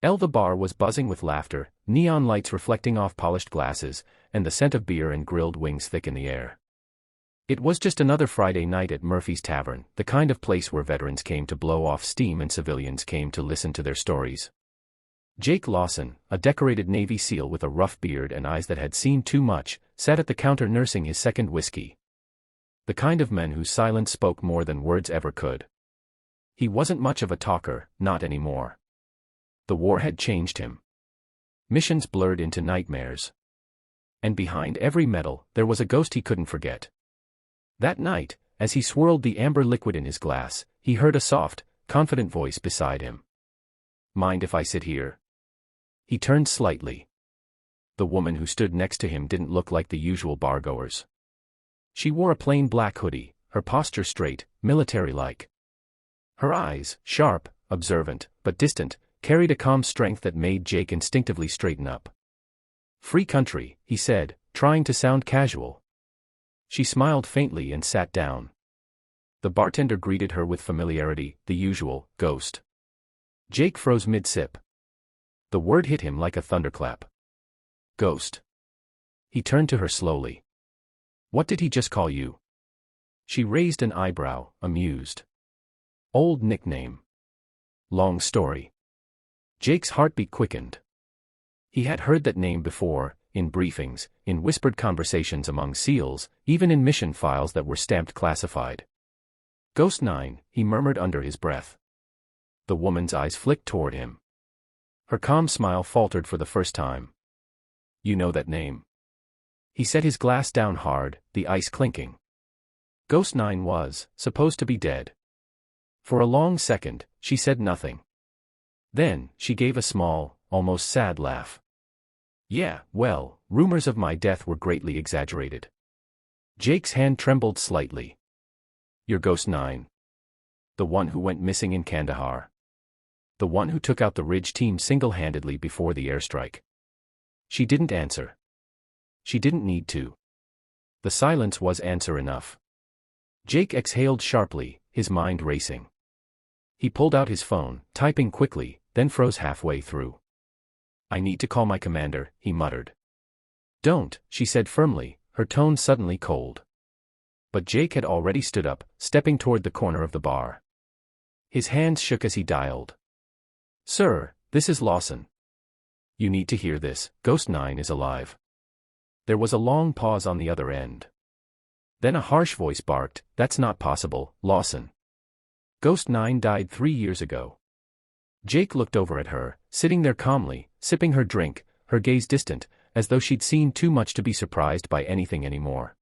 The bar was buzzing with laughter, neon lights reflecting off polished glasses, and the scent of beer and grilled wings thick in the air. It was just another Friday night at Murphy's Tavern, the kind of place where veterans came to blow off steam and civilians came to listen to their stories. Jake Lawson, a decorated Navy SEAL with a rough beard and eyes that had seen too much, sat at the counter nursing his second whiskey. The kind of man whose silence spoke more than words ever could. He wasn't much of a talker, not anymore. The war had changed him. Missions blurred into nightmares. And behind every medal, there was a ghost he couldn't forget. That night, as he swirled the amber liquid in his glass, he heard a soft, confident voice beside him. "Mind if I sit here?" He turned slightly. The woman who stood next to him didn't look like the usual bargoers. She wore a plain black hoodie, her posture straight, military-like. Her eyes, sharp, observant, but distant, carried a calm strength that made Jake instinctively straighten up. "Free country," he said, trying to sound casual. She smiled faintly and sat down. The bartender greeted her with familiarity, the usual, "Ghost." Jake froze mid-sip. The word hit him like a thunderclap. "Ghost." He turned to her slowly. "What did he just call you?" She raised an eyebrow, amused. "Old nickname." "Long story." Jake's heartbeat quickened. He had heard that name before, in briefings, in whispered conversations among SEALs, even in mission files that were stamped classified. "Ghost 9, he murmured under his breath. The woman's eyes flicked toward him. Her calm smile faltered for the first time. "You know that name?" He set his glass down hard, the ice clinking. Ghost 9 was supposed to be dead. For a long second, she said nothing. Then, she gave a small, almost sad laugh. "Yeah, well, rumors of my death were greatly exaggerated." Jake's hand trembled slightly. "You're Ghost 9. The one who went missing in Kandahar. The one who took out the Ridge team single-handedly before the airstrike." She didn't answer. She didn't need to. The silence was answer enough. Jake exhaled sharply, his mind racing. He pulled out his phone, typing quickly, then froze halfway through. "I need to call my commander," he muttered. "Don't," she said firmly, her tone suddenly cold. But Jake had already stood up, stepping toward the corner of the bar. His hands shook as he dialed. "Sir, this is Lawson. You need to hear this, Ghost 9 is alive." There was a long pause on the other end. Then a harsh voice barked, "That's not possible, Lawson. Ghost 9 died 3 years ago." Jake looked over at her, sitting there calmly, sipping her drink, her gaze distant, as though she'd seen too much to be surprised by anything anymore.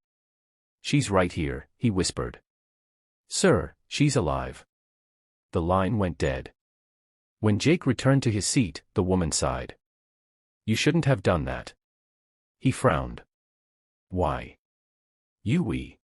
"She's right here," he whispered. "Sir, she's alive." The line went dead. When Jake returned to his seat, the woman sighed. "You shouldn't have done that." He frowned. "Why?" "We